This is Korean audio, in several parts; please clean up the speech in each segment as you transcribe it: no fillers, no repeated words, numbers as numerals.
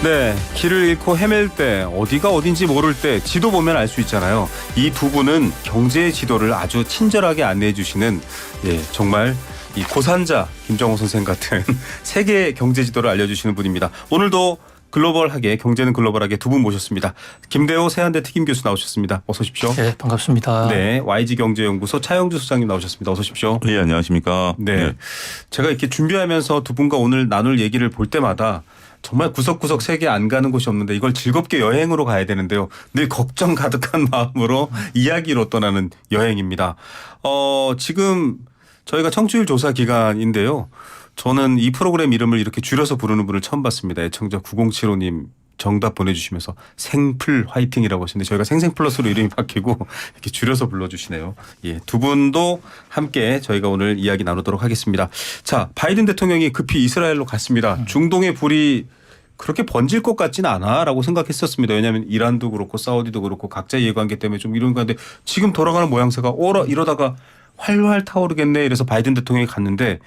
네, 길을 잃고 헤맬 때, 어디가 어딘지 모를 때 지도 보면 알 수 있잖아요. 이 두 분은 경제의 지도를 아주 친절하게 안내해 주시는 정말 이 고산자 김정호 선생 같은 세계 경제 지도를 알려주시는 분입니다. 오늘도 글로벌하게, 경제는 글로벌하게 두 분 모셨습니다. 김대호 세한대 특임 교수 나오셨습니다. 어서 오십시오. 네, 반갑습니다. 네, YG경제연구소 차영주 소장님 나오셨습니다. 어서 오십시오. 네, 안녕하십니까. 네, 제가 이렇게 준비하면서 두 분과 오늘 나눌 얘기를 볼 때마다 정말 구석구석 세계 안 가는 곳이 없는데 이걸 즐겁게 여행으로 가야 되는데요. 늘 걱정 가득한 마음으로 이야기로 떠나는 여행입니다. 지금 저희가 청취율 조사 기간인데요. 저는 이 프로그램 이름을 이렇게 줄여서 부르는 분을 처음 봤습니다. 애청자 9075님 정답 보내주시면서 생플 화이팅이라고 하시는데 저희가 생생플러스로 이름이 바뀌고 이렇게 줄여서 불러주시네요. 예, 두 분도 함께 저희가 오늘 이야기 나누도록 하겠습니다. 자, 바이든 대통령이 급히 이스라엘로 갔습니다. 중동의 불이 그렇게 번질 것 같지는 않아라고 생각했었습니다. 왜냐하면 이란도 그렇고 사우디도 그렇고 각자 이해관계 때문에 좀 이런 건데 지금 돌아가는 모양새가 이러다가 활활 타오르겠네 이래서 바이든 대통령이 갔는데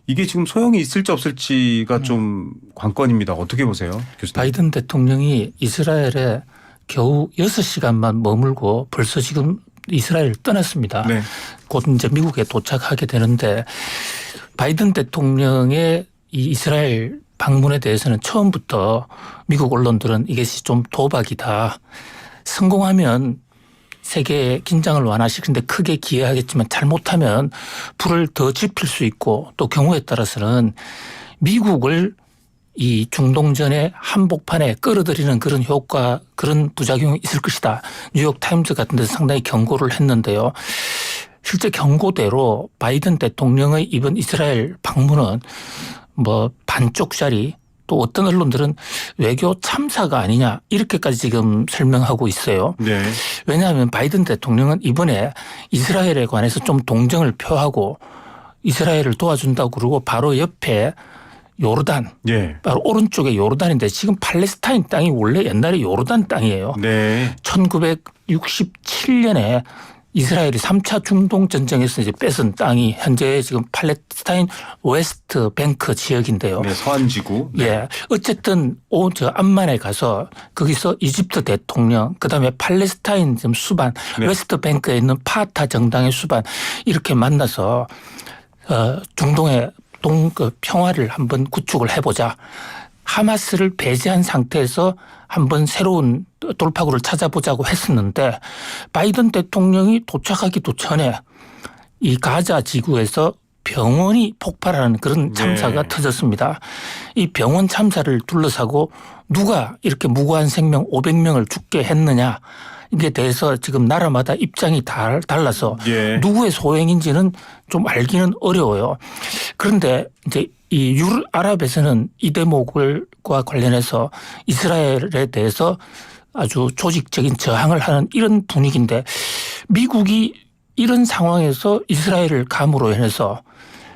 이게 지금 소용이 있을지 없을지가 좀 관건입니다. 어떻게 보세요, 교수님? 바이든 대통령이 이스라엘에 겨우 6시간만 머물고 벌써 지금 이스라엘을 떠났습니다. 네. 곧 이제 미국에 도착하게 되는데 바이든 대통령의 이 이스라엘 방문에 대해서는 처음부터 미국 언론들은 이것이 좀 도박이다. 성공하면 세계의 긴장을 완화시키는데 크게 기여하겠지만 잘못하면 불을 더 지필 수 있고 또 경우에 따라서는 미국을 이 중동전의 한복판에 끌어들이는 그런 효과, 그런 부작용이 있을 것이다. 뉴욕 타임즈 같은 데서 상당히 경고를 했는데요. 실제 경고대로 바이든 대통령의 이번 이스라엘 방문은 반쪽짜리 또 어떤 언론들은 외교 참사가 아니냐 이렇게까지 지금 설명하고 있어요. 네. 왜냐하면 바이든 대통령은 이번에 이스라엘에 관해서 좀 동정을 표하고 이스라엘을 도와준다고 그러고 바로 옆에 요르단, 예. 바로 오른쪽에 요르단인데 지금 팔레스타인 땅이 원래 옛날에 요르단 땅이에요. 네. 1967년에 이스라엘이 3차 중동 전쟁에서 이제 뺏은 땅이 현재 지금 팔레스타인 웨스트 뱅크 지역인데요. 네, 서안지구. 네. 예. 어쨌든 암만에 가서 거기서 이집트 대통령 그다음에 팔레스타인 지금 수반 네. 웨스트 뱅크에 있는 파타 정당의 수반 이렇게 만나서 중동의 평화를 한번 구축을 해보자. 하마스를 배제한 상태에서 한번 새로운 돌파구를 찾아보자고 했었는데 바이든 대통령이 도착하기도 전에 이 가자 지구에서 병원이 폭발하는 그런 참사가 터졌습니다. 이 병원 참사를 둘러싸고 누가 이렇게 무고한 생명 500명을 죽게 했느냐 이게 대해서 지금 나라마다 입장이 달라서 누구의 소행인지는 좀 알기는 어려워요. 그런데 이제 이 유럽아랍에서는 이 대목과 관련해서 이스라엘에 대해서 아주 조직적인 저항을 하는 이런 분위기인데 미국이 이런 상황에서 이스라엘을 감으로 인해서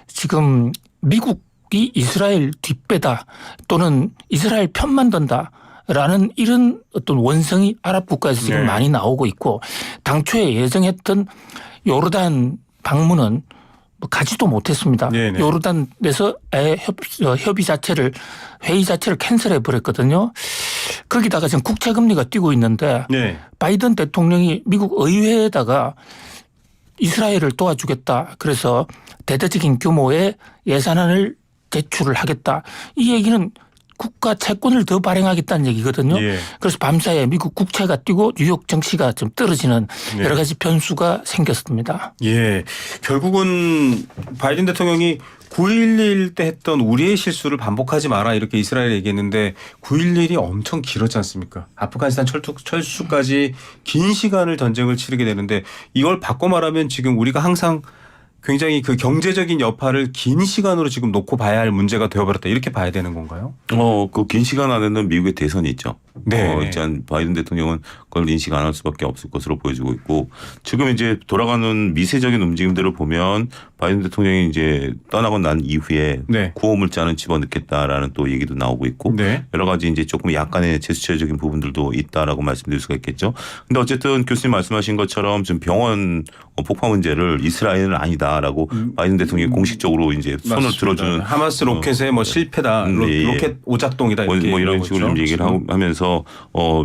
지금 미국이 이스라엘 뒷배다 또는 이스라엘 편만 든다. 라는 이런 어떤 원성이 아랍 국가에서 지금 많이 나오고 있고 당초에 예정했던 요르단 방문은 가지도 못했습니다. 네네. 요르단에서 회의 자체를 캔슬해 버렸거든요. 거기다가 지금 국채 금리가 뛰고 있는데 바이든 대통령이 미국 의회에다가 이스라엘을 도와주겠다. 그래서 대대적인 규모의 예산안을 제출을 하겠다. 이 얘기는 국가 채권을 더 발행하겠다는 얘기거든요. 그래서 밤사이에 미국 국채가 뛰고 뉴욕 증시가 좀 떨어지는 여러 가지 변수가 생겼습니다. 예, 결국은 바이든 대통령이 9.11 때 했던 우리의 실수를 반복하지 마라 이렇게 이스라엘에 얘기했는데 9.11이 엄청 길었지 않습니까? 아프가니스탄 철수까지 긴 시간을 전쟁을 치르게 되는데 이걸 바꿔 말하면 지금 우리가 항상 굉장히 그 경제적인 여파를 긴 시간으로 지금 놓고 봐야 할 문제가 되어버렸다 이렇게 봐야 되는 건가요? 그 긴 시간 안에는 미국의 대선이 있죠. 네. 일단 바이든 대통령은 그걸 인식 안 할 수밖에 없을 것으로 보여지고 있고 지금 이제 돌아가는 미세적인 움직임들을 보면 바이든 대통령이 이제 떠나고 난 이후에 구호물자는 집어넣겠다라는 또 얘기도 나오고 있고 여러 가지 이제 조금 약간의 제스처적인 부분들도 있다라고 말씀드릴 수가 있겠죠. 근데 어쨌든 교수님 말씀하신 것처럼 지금 병원 폭파 문제를 이스라엘은 아니다. 아니냐라고 바이든 대통령이 공식적으로 이제 손을 맞습니다. 들어주는 하마스 로켓의 뭐 실패다, 로켓 오작동이다 뭐 이렇게 이런 식으로 좀 얘기를 하면서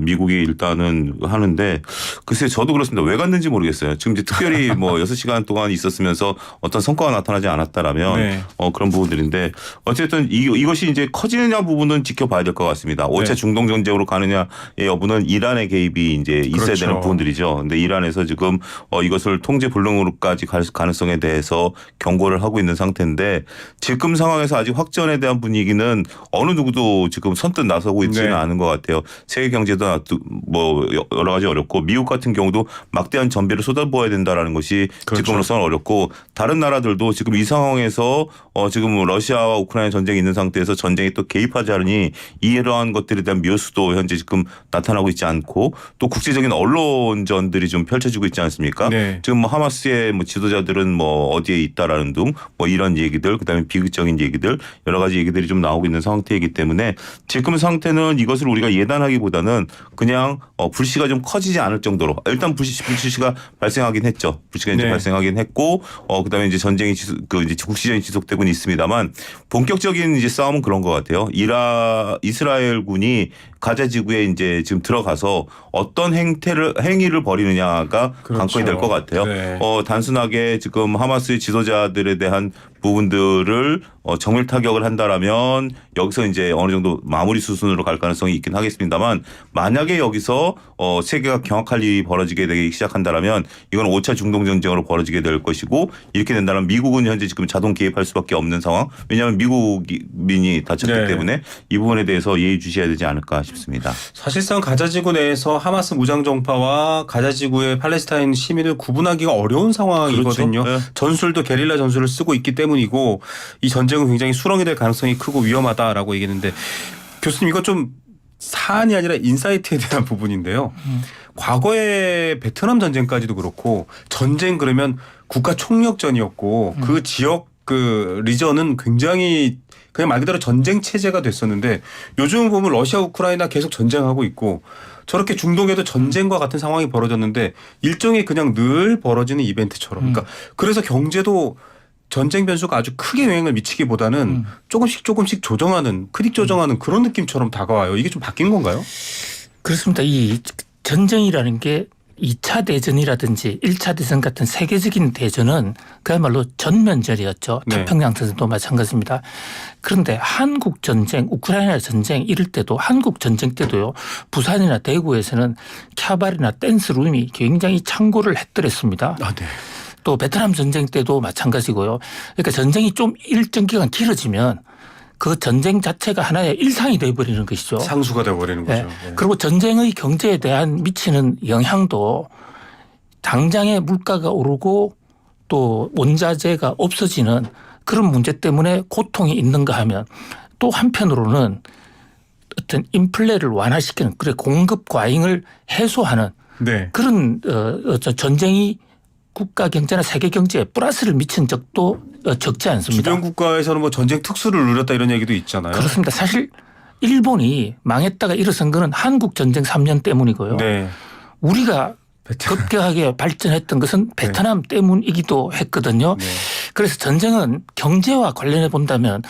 미국이 일단은 하는데 글쎄 저도 그렇습니다. 왜 갔는지 모르겠어요. 지금 이제 특별히 뭐 6시간 동안 있었으면서 어떤 성과가 나타나지 않았다라면 네. 그런 부분들인데 어쨌든 이것이 이제 커지느냐 부분은 지켜봐야 될 것 같습니다. 5차 네. 중동 전쟁으로 가느냐의 여부는 이란의 개입이 이제 있어야 그렇죠. 되는 부분들이죠. 근데 이란에서 지금 이것을 통제 불능으로까지 갈 가능성에 대해서 경고를 하고 있는 상태인데 지금 상황에서 아직 확전에 대한 분위기는 어느 누구도 지금 선뜻 나서고 있지는 네. 않은 것 같아요. 세계 경제도 뭐 여러 가지 어렵고 미국 같은 경우도 막대한 전비를 쏟아부어야 된다라는 것이 그렇죠. 지금으로서는 어렵고 다른 나라들도 지금 이 상황에서 지금 러시아와 우크라이나 전쟁이 있는 상태에서 전쟁에 또 개입하지 않으니 이러한 것들에 대한 묘수도 현재 지금 나타나고 있지 않고 또 국제적인 언론전들이 좀 펼쳐지고 있지 않습니까? 네. 지금 뭐 하마스의 뭐 지도자들은 뭐 어디에 있다라는 등 뭐 이런 얘기들 그다음에 비극적인 얘기들 여러 가지 얘기들이 좀 나오고 있는 상태이기 때문에 지금 상태는 이것을 우리가 예단하기보다는 그냥 불씨가 좀 커지지 않을 정도로 일단 불씨가 발생하긴 했죠. 불씨가 이제 네. 발생하긴 했고 그다음에 이제 전쟁이 이제 국시전이 지속되고는 있습니다만 본격적인 이제 싸움은 그런 것 같아요. 이스라엘군이 가자 지구에 이제 지금 들어가서 어떤 행위를 벌이느냐가 그렇죠. 관건이 될 것 같아요. 네. 단순하게 지금 하마스의 지도자들에 대한 부분들을 정밀 타격을 한다라면 여기서 이제 어느 정도 마무리 수순으로 갈 가능성이 있긴 하겠습니다만 만약에 여기서 세계가 경악할 일이 벌어지게 되기 시작한다라면 이건 5차 중동 전쟁으로 벌어지게 될 것이고 이렇게 된다면 미국은 현재 지금 자동 개입할 수밖에 없는 상황. 왜냐하면 미국민이 다쳤기 네. 때문에 이 부분에 대해서 예의주시해야 되지 않을까 싶습니다. 사실상 가자지구 내에서 하마스 무장정파와 가자지구의 팔레스타인 시민을 구분하기가 어려운 상황이거든요. 그렇죠. 네. 전술도 게릴라 전술을 쓰고 있기 때문이고 이 전쟁은 굉장히 수렁이 될 가능성이 크고 위험하다라고 얘기했는데 교수님 이거 좀 사안이 아니라 인사이트에 대한 부분인데요. 과거에 베트남 전쟁까지도 그렇고 전쟁 그러면 국가 총력전이었고 그 지역 그 리전은 굉장히 그냥 말 그대로 전쟁 체제가 됐었는데 요즘 보면 러시아 우크라이나 계속 전쟁하고 있고 저렇게 중동에도 전쟁과 같은 상황이 벌어졌는데 일종의 그냥 늘 벌어지는 이벤트처럼 그러니까 그래서 경제도 전쟁 변수가 아주 크게 영향을 미치기보다는 조금씩 조정하는 크릭 조정하는 그런 느낌처럼 다가와요. 이게 좀 바뀐 건가요? 그렇습니다. 이 전쟁이라는 게 2차 대전이라든지 1차 대전 같은 세계적인 대전은 그야말로 전면전이었죠. 네. 태평양전도 마찬가지입니다. 그런데 한국 전쟁, 우크라이나 전쟁 이럴 때도 한국 전쟁 때도요. 부산이나 대구에서는 캬발이나 댄스룸이 굉장히 창고를 했더랬습니다. 아, 네. 또 베트남 전쟁 때도 마찬가지고요. 그러니까 전쟁이 좀 일정 기간 길어지면 그 전쟁 자체가 하나의 일상이 되어버리는 것이죠. 상수가 되어버리는 거죠. 네. 그리고 전쟁의 경제에 대한 미치는 영향도 당장의 물가가 오르고 또 원자재가 없어지는 그런 문제 때문에 고통이 있는가 하면 또 한편으로는 어떤 인플레를 완화시키는 그래 공급 과잉을 해소하는 네. 그런 전쟁이 국가 경제나 세계 경제에 플러스를 미친 적도 적지 않습니다. 주변 국가에서는 뭐 전쟁 특수를 누렸다 이런 얘기도 있잖아요. 그렇습니다. 사실 일본이 망했다가 일어선 거는 한국 전쟁 3년 때문이고요. 네. 우리가 급격하게 발전했던 것은 베트남 때문이기도 했거든요. 네. 그래서 전쟁은 경제와 관련해 본다면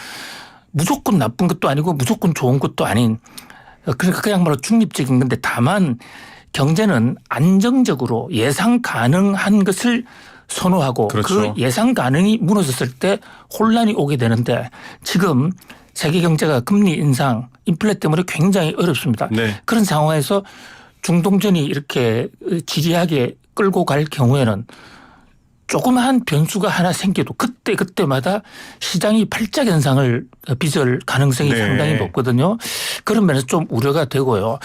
무조건 나쁜 것도 아니고 무조건 좋은 것도 아닌 그러니까 그야말로 중립적인 건데 다만 경제는 안정적으로 예상 가능한 것을 선호하고 그렇죠. 그 예상 가능이 무너졌을 때 혼란이 오게 되는데 지금 세계 경제가 금리 인상, 인플레 때문에 굉장히 어렵습니다. 네. 그런 상황에서 중동전이 이렇게 지리하게 끌고 갈 경우에는 조그마한 변수가 하나 생겨도 그때마다 시장이 팔자 현상을 빚을 가능성이 네. 상당히 높거든요. 그런 면에서 좀 우려가 되고요.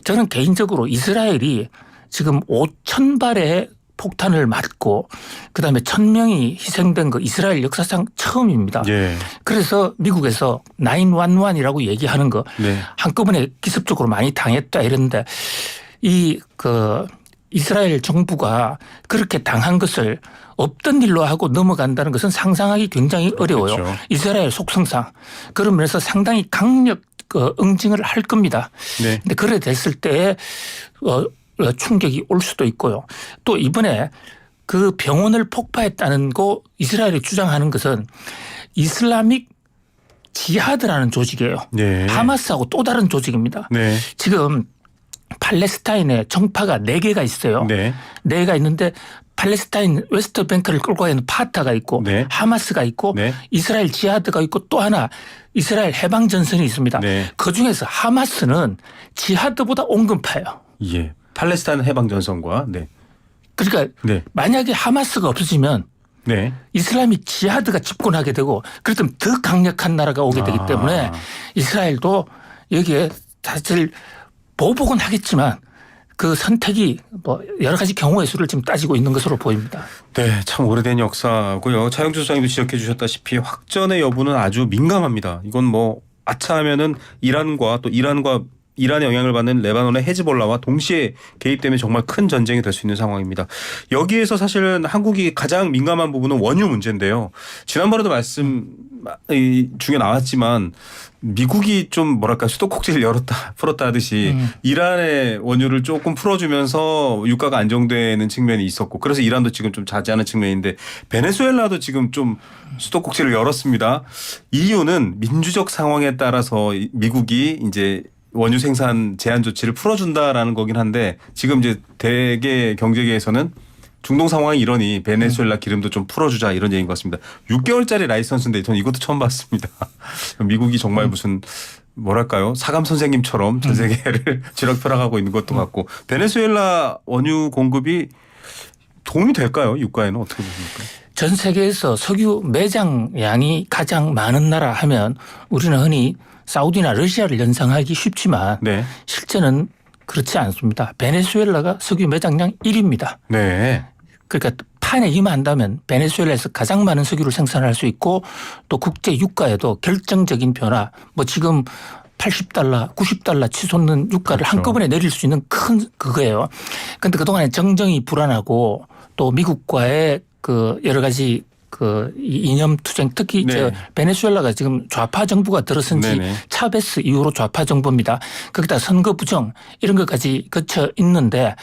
저는 개인적으로 이스라엘이 지금 5,000발의 폭탄을 맞고 그다음에 1,000명이 희생된 거 이스라엘 역사상 처음입니다. 예. 그래서 미국에서 911이라고 얘기하는 거 네. 한꺼번에 기습적으로 많이 당했다 이랬는데 이스라엘 정부가 그렇게 당한 것을 없던 일로 하고 넘어간다는 것은 상상하기 굉장히 어려워요. 그렇죠. 이스라엘 속성상. 그런 면에서 상당히 강력 응징을 할 겁니다. 네. 근데 그래 됐을 때 충격이 올 수도 있고요. 또 이번에 그 병원을 폭파했다는 거 이스라엘이 주장하는 것은 이슬라믹 지하드라는 조직이에요. 네. 하마스하고 또 다른 조직입니다. 네. 지금 팔레스타인에 정파가 4개가 있어요. 네. 4개가 있는데 팔레스타인 웨스트뱅크를 끌고 있는 파타가 있고 네. 하마스가 있고 네. 이스라엘 지하드가 있고 또 하나 이스라엘 해방전선이 있습니다. 네. 그중에서 하마스는 지하드보다 온건파예요. 예. 팔레스타인 해방전선과 네. 그러니까 네. 만약에 하마스가 없어지면 네. 이슬람이 지하드가 집권하게 되고 그렇다면 더 강력한 나라가 오게 되기 때문에 이스라엘도 여기에 사실 보복은 하겠지만 그 선택이 뭐 여러 가지 경우의 수를 지금 따지고 있는 것으로 보입니다. 네, 참 오래된 역사고요. 차영주 소장님도 지적해 주셨다시피 확전의 여부는 아주 민감합니다. 이건 뭐 아차하면은 이란의 영향을 받는 레바논의 헤즈볼라와 동시에 개입되면 정말 큰 전쟁이 될 수 있는 상황입니다. 여기에서 사실은 한국이 가장 민감한 부분은 원유 문제인데요. 지난번에도 말씀 중에 나왔지만 미국이 좀 뭐랄까 수도꼭지를 풀었다 하듯이 이란의 원유를 조금 풀어주면서 유가가 안정되는 측면이 있었고 그래서 이란도 지금 좀 자제하는 측면인데 베네수엘라도 지금 좀 수도꼭지를 열었습니다. 이유는 민주적 상황에 따라서 미국이 이제 원유 생산 제한 조치를 풀어준다라는 거긴 한데 지금 이제 대개 경제계에서는 중동 상황이 이러니 베네수엘라 기름도 좀 풀어주자 이런 얘기인 것 같습니다. 6개월짜리 라이선스인데 저는 이것도 처음 봤습니다. 미국이 정말 무슨 뭐랄까요 사감 선생님처럼 전 세계를 쥐락펴락하고 있는 것도 같고 베네수엘라 원유 공급이 도움이 될까요? 유가에는 어떻게 보십니까? 전 세계에서 석유 매장량이 가장 많은 나라 하면 우리는 흔히 사우디나 러시아를 연상하기 쉽지만 네. 실제는 그렇지 않습니다. 베네수엘라가 석유 매장량 1위입니다. 네. 그러니까 판에 임한다면 베네수엘라에서 가장 많은 석유를 생산할 수 있고 또 국제 유가에도 결정적인 변화 뭐 지금 80달러, 90달러 치솟는 유가를 그렇죠. 한꺼번에 내릴 수 있는 큰 그거예요. 그런데 그동안에 정정이 불안하고 또 미국과의 그 여러 가지 그 이념 투쟁 특히 네. 베네수엘라가 지금 좌파 정부가 들어선 지 네네. 차베스 이후로 좌파 정부입니다. 거기다 선거 부정 이런 것까지 거쳐 있는데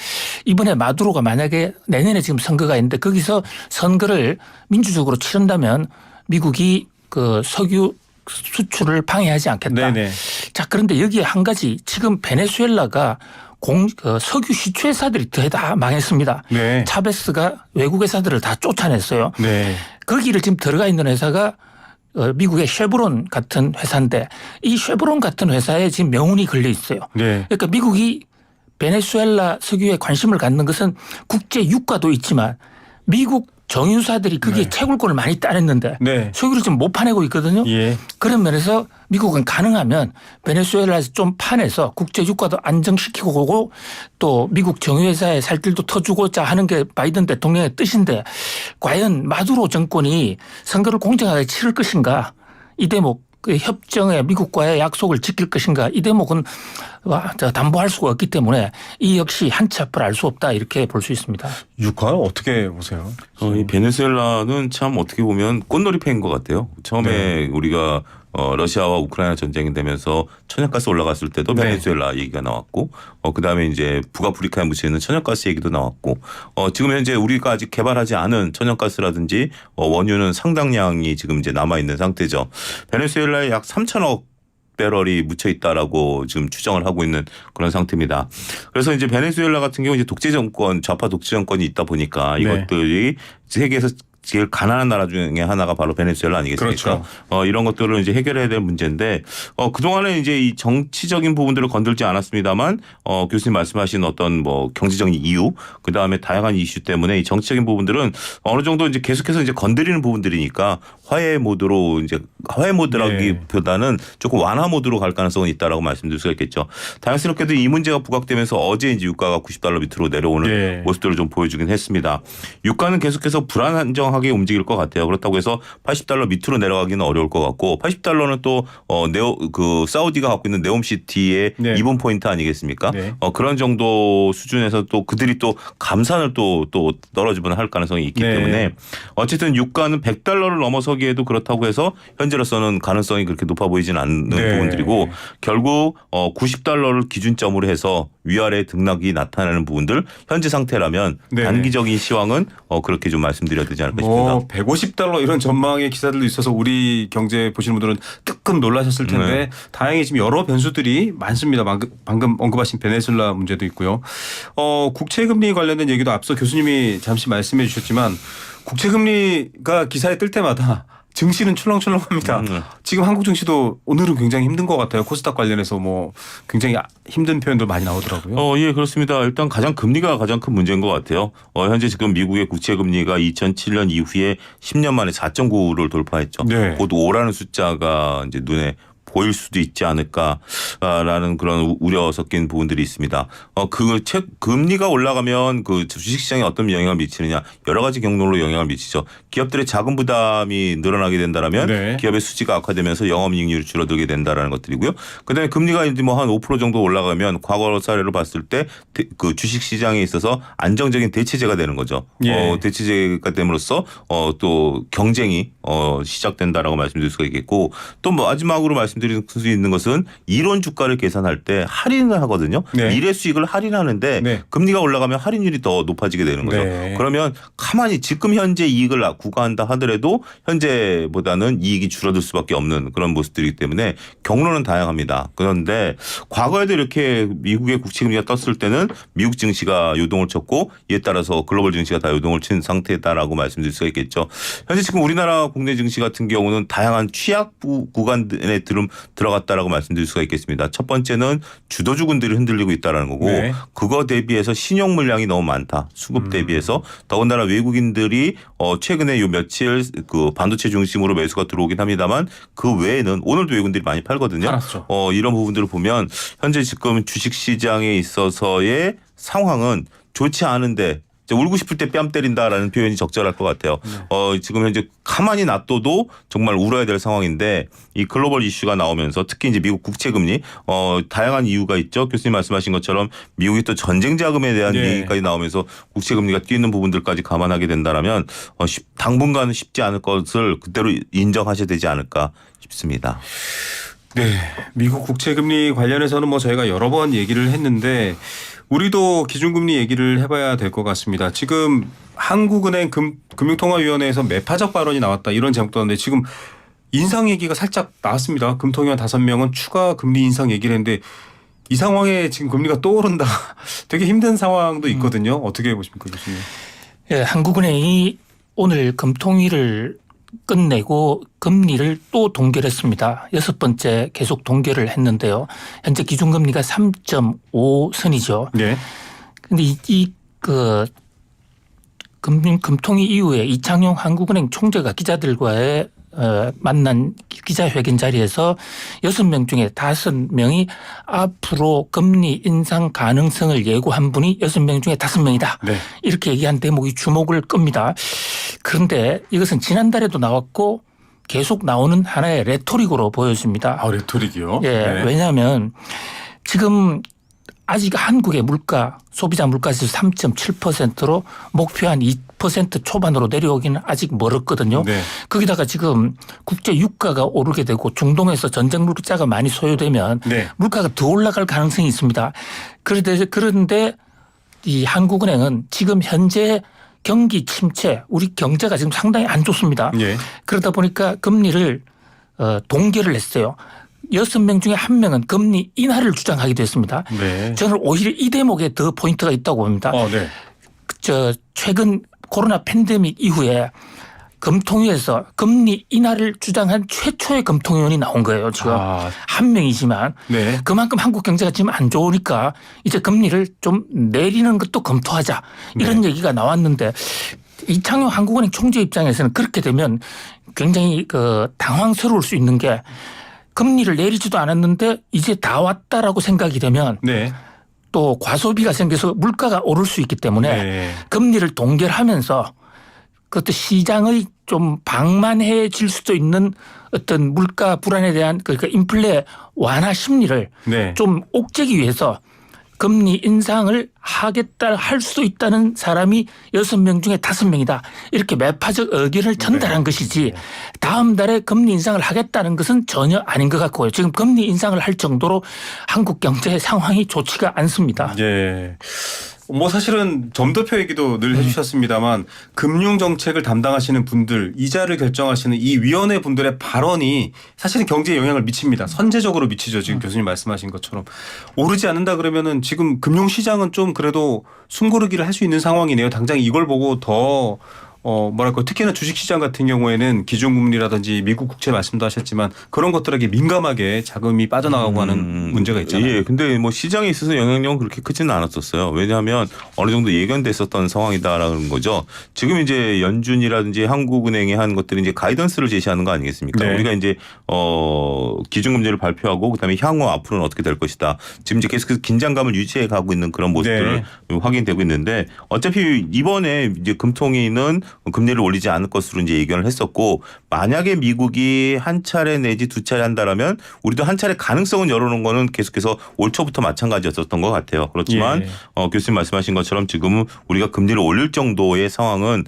이번에 마두로가 만약에 내년에 지금 선거가 있는데 거기서 선거를 민주적으로 치른다면 미국이 그 석유 수출을 방해하지 않겠다. 네네. 자, 그런데 여기에 한 가지 지금 베네수엘라가 석유 시추회사들이 다 망했습니다. 네. 차베스가 외국 회사들을 다 쫓아냈어요. 네. 거기를 지금 들어가 있는 회사가 미국의 쉐브론 같은 회사인데 이 쉐브론 같은 회사에 지금 명운이 걸려 있어요. 네. 그러니까 미국이 베네수엘라 석유에 관심을 갖는 것은 국제 유가도 있지만 미국 정유사들이 거기에 네. 채굴권을 많이 따냈는데 네. 석유를 지금 못 파내고 있거든요. 예. 그런 면에서 미국은 가능하면 베네수엘라에서 좀 파내서 국제 유가도 안정시키고 오고 또 미국 정유회사의 살길도 터주고자 하는 게 바이든 대통령의 뜻인데 과연 마두로 정권이 선거를 공정하게 치를 것인가 이 대목 그 협정에 미국과의 약속을 지킬 것인가 이 대목은 담보할 수가 없기 때문에 이 역시 한치 앞을 알 수 없다 이렇게 볼 수 있습니다. 유가 어떻게 보세요? 이 베네수엘라는 참 어떻게 보면 꽃놀이패인 것 같아요. 처음에 네. 우리가 러시아와 우크라이나 전쟁이 되면서 천연가스 올라갔을 때도 네. 베네수엘라 얘기가 나왔고 그다음에 이제 북아프리카에 묻혀있는 천연가스 얘기도 나왔고 지금 현재 우리가 아직 개발하지 않은 천연가스라든지 원유는 상당량이 지금 이제 남아있는 상태죠. 베네수엘라에 약 3천억 배럴이 묻혀 있다라고 지금 추정을 하고 있는 그런 상태입니다. 그래서 이제 베네수엘라 같은 경우 이제 독재 정권, 좌파 독재 정권이 있다 보니까 이것들이 세계에서 제일 가난한 나라 중에 하나가 바로 베네수엘라 아니겠습니까? 그렇죠. 이런 것들을 이제 해결해야 될 문제인데 그동안에 이제 이 정치적인 부분들을 건들지 않았습니다만 교수님 말씀하신 어떤 뭐 경제적인 이유 그다음에 다양한 이슈 때문에 이 정치적인 부분들은 어느 정도 이제 계속해서 이제 건드리는 부분들이니까 화해 모드라기보다는 조금 완화 모드로 갈 가능성은 있다라고 말씀드릴 수가 있겠죠. 다행스럽게도 이 문제가 부각되면서 어제 이제 유가가 90달러 밑으로 내려오는 모습들을 좀 보여주긴 했습니다. 유가는 계속해서 불안정한 건강하게 움직일 것 같아요. 그렇다고 해서 $80 밑으로 내려가기는 어려울 것 같고 $80는 또 사우디가 갖고 있는 네옴시티의 네. 이분 포인트 아니겠습니까? 네. 그런 정도 수준에서 또 그들이 또 감산을 또 떨어지거나 할 가능성이 있기 네. 때문에 어쨌든 유가는 $100를 넘어서기에도 그렇다고 해서 현재로서는 가능성이 그렇게 높아 보이진 않는 네. 부분들이고 결국 $90를 기준점으로 해서 위아래 등락이 나타나는 부분들 현재 상태라면 네. 단기적인 시황은 그렇게 좀 말씀드려야 되지 않을까 싶습니다. $150 이런 전망의 기사들도 있어서 우리 경제 보시는 분들은 뜨끔 놀라셨을 텐데 네. 다행히 지금 여러 변수들이 많습니다. 방금 언급하신 베네수엘라 문제도 있고요. 국채금리 관련된 얘기도 앞서 교수님이 잠시 말씀해 주셨지만 국채금리가 기사에 뜰 때마다 증시는 출렁출렁합니다. 지금 한국 증시도 오늘은 굉장히 힘든 것 같아요. 코스닥 관련해서 뭐 굉장히 힘든 표현도 많이 나오더라고요. 예, 그렇습니다. 일단 금리가 가장 큰 문제인 것 같아요. 현재 지금 미국의 국채 금리가 2007년 이후에 10년 만에 4.9를 돌파했죠. 네. 곧 5라는 숫자가 이제 눈에 보일 수도 있지 않을까라는 그런 우려 섞인 부분들이 있습니다. 금리가 올라가면 그 주식시장에 어떤 영향을 미치느냐 여러 가지 경로로 영향을 미치죠. 기업들의 자금 부담이 늘어나게 된다라면 네. 기업의 수지가 악화되면서 영업이익률이 줄어들게 된다라는 것들이고요. 그다음에 금리가 이제 뭐 한 5% 정도 올라가면 과거 사례로 봤을 때 그 주식시장에 있어서 안정적인 대체제가 되는 거죠. 예. 대체제가 됨으로써 또 경쟁이 시작된다라고 말씀드릴 수가 있겠고 또 마지막으로 말씀드릴 수 있는 것은 이론 주가를 계산할 때 할인을 하거든요. 네. 미래 수익을 할인하는데 네. 금리가 올라가면 할인율이 더 높아지게 되는 거죠. 네. 그러면 가만히 지금 현재 이익을 구가한다 하더라도 현재보다는 이익이 줄어들 수밖에 없는 그런 모습들이기 때문에 경로는 다양합니다. 그런데 과거에도 이렇게 미국의 국채금리가 떴을 때는 미국 증시가 요동을 쳤고 이에 따라서 글로벌 증시가 다 요동을 친 상태다라고 말씀드릴 수가 있겠죠. 현재 지금 우리나라 국내 증시 같은 경우는 다양한 취약 구간에 들어갔다라고 말씀드릴 수가 있겠습니다. 첫 번째는 주도주군들이 흔들리고 있다라는 거고 네. 그거 대비해서 신용 물량이 너무 많다. 수급 대비해서 더군다나 외국인들이 최근에 요 며칠 그 반도체 중심으로 매수가 들어오긴 합니다만 그 외에는 오늘도 외국인들이 많이 팔거든요. 팔았죠. 이런 부분들을 보면 현재 지금 주식시장에 있어서의 상황은 좋지 않은데 울고 싶을 때 뺨 때린다라는 표현이 적절할 것 같아요. 지금 현재 가만히 놔둬도 정말 울어야 될 상황인데 이 글로벌 이슈가 나오면서 특히 이제 미국 국채금리 다양한 이유가 있죠. 교수님 말씀하신 것처럼 미국이 또 전쟁 자금에 대한 네. 얘기까지 나오면서 국채금리가 뛰는 부분들까지 감안하게 된다라면 당분간은 쉽지 않을 것을 그대로 인정하셔야 되지 않을까 싶습니다. 네, 미국 국채금리 관련해서는 뭐 저희가 여러 번 얘기를 했는데 우리도 기준금리 얘기를 해봐야 될 것 같습니다. 지금 한국은행 금융통화위원회에서 매파적 발언이 나왔다 이런 제목도 나왔는데 지금 인상 얘기가 살짝 나왔습니다. 금통위원 5명은 추가 금리 인상 얘기를 했는데 이 상황에 지금 금리가 또 오른다. 되게 힘든 상황도 있거든요. 어떻게 보십니까, 교수님? 예, 한국은행이 오늘 금통위를 끝내고 금리를 또 동결했습니다. 6번째 계속 동결을 했는데요. 현재 기준금리가 3.5선이죠. 네. 근데 금통위 이후에 이창용 한국은행 총재가 기자들과의 만난 기자회견 자리에서 6명 중에 5명이 앞으로 금리 인상 가능성을 예고한 분이 6명 중에 5명이다. 네. 이렇게 얘기한 대목이 주목을 끕니다. 그런데 이것은 지난달에도 나왔고 계속 나오는 하나의 레토릭으로 보여집니다. 아, 레토릭이요? 예, 네. 왜냐하면 지금 아직 한국의 물가, 소비자 물가지수 3.7%로 목표한 2% 초반으로 내려오기는 아직 멀었거든요. 네. 거기다가 지금 국제 유가가 오르게 되고 중동에서 전쟁 물자가 많이 소요되면 네. 물가가 더 올라갈 가능성이 있습니다. 그런데 이 한국은행은 지금 현재 경기 침체, 우리 경제가 지금 상당히 안 좋습니다. 예. 그러다 보니까 금리를 동결을 했어요. 6명 중에 1명은 금리 인하를 주장하기도 했습니다. 네. 저는 오히려 이 대목에 더 포인트가 있다고 봅니다. 네. 최근 코로나 팬데믹 이후에 금통위에서 금리 인하를 주장한 최초의 금통위원이 나온 거예요. 지금 한 명이지만 네. 그만큼 한국 경제가 지금 안 좋으니까 이제 금리를 좀 내리는 것도 검토하자 이런 얘기가 나왔는데 이창용 한국은행 총재 입장에서는 그렇게 되면 굉장히 당황스러울 수 있는 게 금리를 내리지도 않았는데 이제 다 왔다라고 생각이 되면 네. 또 과소비가 생겨서 물가가 오를 수 있기 때문에 네. 금리를 동결하면서 그것도 시장의 좀 방만해질 수도 있는 어떤 물가 불안에 대한 그러니까 인플레 완화 심리를 네. 좀 옥죄기 위해서 금리 인상을 하겠다 할 수도 있다는 사람이 6명 중에 5명이다. 이렇게 매파적 의견을 전달한 것이지 다음 달에 금리 인상을 하겠다는 것은 전혀 아닌 것 같고요. 지금 금리 인상을 할 정도로 한국 경제 상황이 좋지가 않습니다. 예. 뭐 사실은 점도표 얘기도 늘 해주셨습니다만 금융 정책을 담당하시는 분들, 이자를 결정하시는 이 위원회 분들의 발언이 사실은 경제에 영향을 미칩니다. 선제적으로 미치죠. 지금 교수님 말씀하신 것처럼. 오르지 않는다 그러면은 지금 금융 시장은 좀 그래도 숨고르기를 할 수 있는 상황이네요. 당장 이걸 보고 더 뭐랄까 특히나 주식시장 같은 경우에는 기준금리라든지 미국 국채 말씀도 하셨지만 그런 것들에게 민감하게 자금이 빠져나가고 하는 문제가 있잖아요. 예, 근데 뭐 시장에 있어서 영향력은 그렇게 크지는 않았었어요. 왜냐하면 어느 정도 예견됐었던 상황이다라는 거죠. 지금 이제 연준이라든지 한국은행이 한 것들이 이제 가이던스를 제시하는 거 아니겠습니까? 네. 우리가 이제 기준금리를 발표하고 그다음에 향후 앞으로는 어떻게 될 것이다. 지금 이제 계속해서 긴장감을 유지해 가고 있는 그런 모습들을 확인되고 있는데 어차피 이번에 이제 금통위는 금리를 올리지 않을 것으로 이제 예견을 했었고 만약에 미국이 한 차례 내지 두 차례 한다라면 우리도 한 차례 가능성은 열어놓은 거는 계속해서 올 초부터 마찬가지였었던 것 같아요. 그렇지만 교수님 말씀하신 것처럼 지금은 우리가 금리를 올릴 정도의 상황은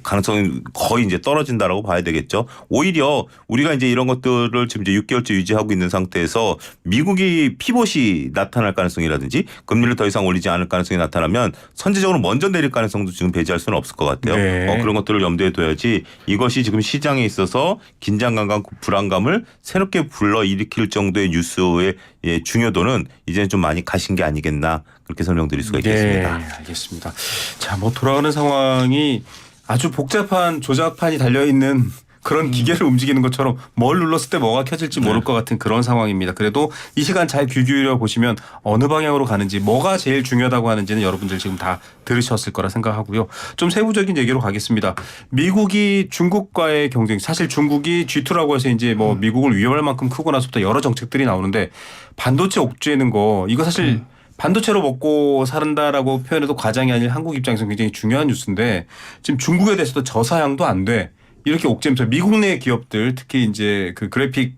가능성이 거의 이제 떨어진다라고 봐야 되겠죠. 오히려 우리가 이제 이런 것들을 지금 이제 6개월째 유지하고 있는 상태에서 미국이 피봇이 나타날 가능성이라든지 금리를 더 이상 올리지 않을 가능성이 나타나면 선제적으로 먼저 내릴 가능성도 지금 배제할 수는 없을 것 같아요. 네. 그런 것들을 염두에 둬야지 이것이 지금 시장에 있어서 긴장감과 불안감을 새롭게 불러일으킬 정도의 뉴스의 중요도는 이제는 좀 많이 가신 게 아니겠나 그렇게 설명드릴 수가 있겠습니다. 네, 알겠습니다. 자, 뭐 돌아가는 상황이 아주 복잡한 조작판이 달려있는 그런 기계를 움직이는 것처럼 뭘 눌렀을 때 뭐가 켜질지 모를 것 같은 그런 상황입니다. 그래도 이 시간 잘 귀 기울여 보시면 어느 방향으로 가는지 뭐가 제일 중요하다고 하는지는 여러분들 지금 다 들으셨을 거라 생각하고요. 좀 세부적인 얘기로 가겠습니다. 미국이 중국과의 경쟁, 사실 중국이 G2라고 해서 이제 뭐 미국을 위협할 만큼 크고 나서부터 여러 정책들이 나오는데 반도체 옥죄는 거 이거 사실 반도체로 먹고 산다라고 표현해도 과장이 아닐 한국 입장에서 굉장히 중요한 뉴스인데 지금 중국에 대해서도 저사양도 안 돼. 이렇게 옥죄면서 미국 내 기업들 특히 이제 그 그래픽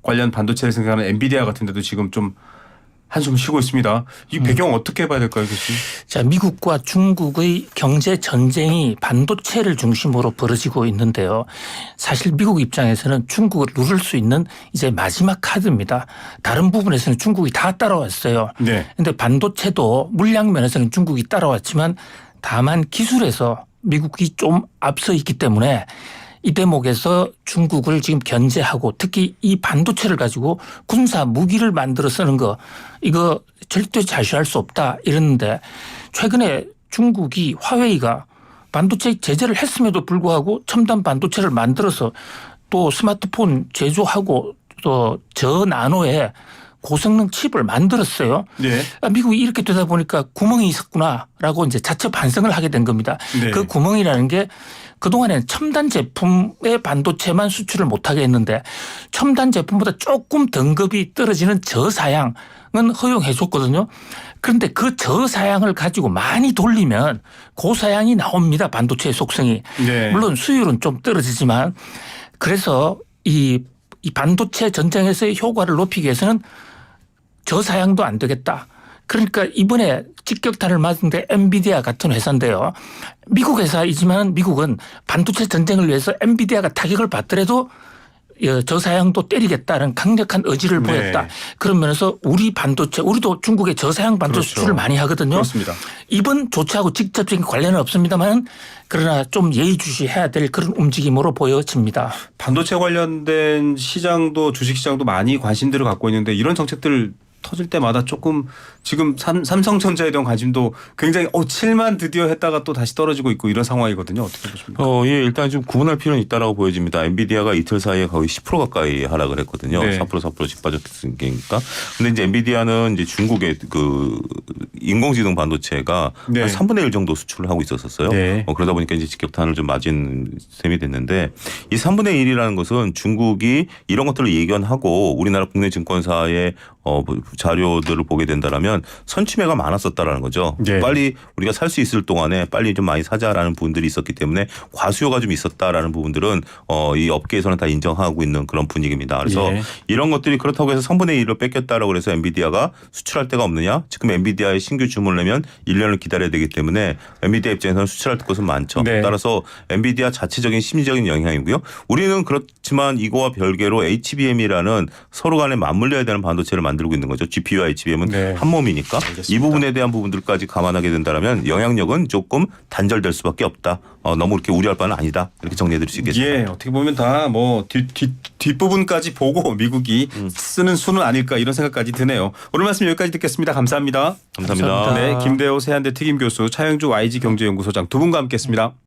관련 반도체를 생산하는 엔비디아 같은 데도 지금 좀 한숨 쉬고 있습니다. 이 배경 어떻게 봐야 될까요, 교수님? 자, 미국과 중국의 경제 전쟁이 반도체를 중심으로 벌어지고 있는데요. 사실 미국 입장에서는 중국을 누를 수 있는 이제 마지막 카드입니다. 다른 부분에서는 중국이 다 따라왔어요. 네. 그런데 반도체도 물량 면에서는 중국이 따라왔지만 다만 기술에서 미국이 좀 앞서 있기 때문에 이 대목에서 중국을 지금 견제하고 특히 이 반도체를 가지고 군사 무기를 만들어 쓰는 거 이거 절대 자시할 수 없다 이랬는데 최근에 중국이 화웨이가 반도체 제재를 했음에도 불구하고 첨단 반도체를 만들어서 또 스마트폰 제조하고 또 저나노에 고성능 칩을 만들었어요. 네. 미국이 이렇게 되다 보니까 구멍이 있었구나라고 이제 자체 반성을 하게 된 겁니다. 네. 그 구멍이라는 게 그동안에는 첨단 제품의 반도체만 수출을 못하게 했는데 첨단 제품보다 조금 등급이 떨어지는 저사양은 허용해 줬거든요. 그런데 그 저사양을 가지고 많이 돌리면 고사양이 나옵니다. 반도체의 속성이. 네. 물론 수율은 좀 떨어지지만 그래서 이 반도체 전쟁에서의 효과를 높이기 위해서는 저사양도 안 되겠다. 그러니까 이번에 직격탄을 맞은 데 엔비디아 같은 회사인데요. 미국 회사이지만 미국은 반도체 전쟁을 위해서 엔비디아가 타격을 받더라도 저사양도 때리겠다는 강력한 의지를 보였다. 그런 면에서 우리 반도체, 우리도 중국의 저사양 반도체 수출을 많이 하거든요. 그렇습니다. 이번 조치하고 직접적인 관련은 없습니다만 그러나 좀 예의주시해야 될 그런 움직임으로 보여집니다. 반도체 관련된 시장도 주식시장도 많이 관심들을 갖고 있는데 이런 정책들 터질 때마다 조금 지금 삼성전자에 대한 관심도 굉장히 7만 드디어 했다가 또 다시 떨어지고 있고 이런 상황이거든요. 어떻게 보십니까? 예, 일단 좀 구분할 필요는 있다라고 보여집니다. 엔비디아가 이틀 사이에 거의 10% 가까이 하락을 했거든요. 네. 4%씩 빠졌으니까. 근데 이제 엔비디아는 이제 중국의 그 인공지능 반도체가 네. 한 3분의 1 정도 수출을 하고 있었어요. 네. 그러다 보니까 이제 직격탄을 좀 맞은 셈이 됐는데 이 3분의 1이라는 것은 중국이 이런 것들을 예견하고 우리나라 국내 증권사에 자료들을 보게 된다라면 선취매가 많았었다라는 거죠. 예. 빨리 우리가 살 수 있을 동안에 빨리 좀 많이 사자라는 부분들이 있었기 때문에 과수요가 좀 있었다라는 부분들은 이 업계에서는 다 인정하고 있는 그런 분위기입니다. 그래서 예. 이런 것들이 그렇다고 해서 3분의 1을 뺏겼다라고 해서 엔비디아가 수출할 데가 없느냐? 지금 엔비디아의 신규 주문을 내면 1년을 기다려야 되기 때문에 엔비디아 입장에서는 수출할 곳은 많죠. 네. 따라서 엔비디아 자체적인 심리적인 영향이고요. 우리는 그렇지만 이거와 별개로 HBM이라는 서로 간에 맞물려야 되는 반도체를 만들고 있는 거죠. GPU와 HBM은 네. 한 몸이니까 알겠습니다. 이 부분에 대한 부분들까지 감안하게 된다면 영향력은 조금 단절될 수밖에 없다. 너무 그렇게 우려할 바는 아니다. 이렇게 정리해드릴 수 있겠습니다. 예, 어떻게 보면 다 뭐 뒷부분까지 보고 미국이 쓰는 수는 아닐까 이런 생각까지 드네요. 오늘 말씀 여기까지 듣겠습니다. 감사합니다. 감사합니다. 감사합니다. 네, 김대호 세한대 특임 교수, 차영주 YG 경제연구소장 두 분과 함께했습니다.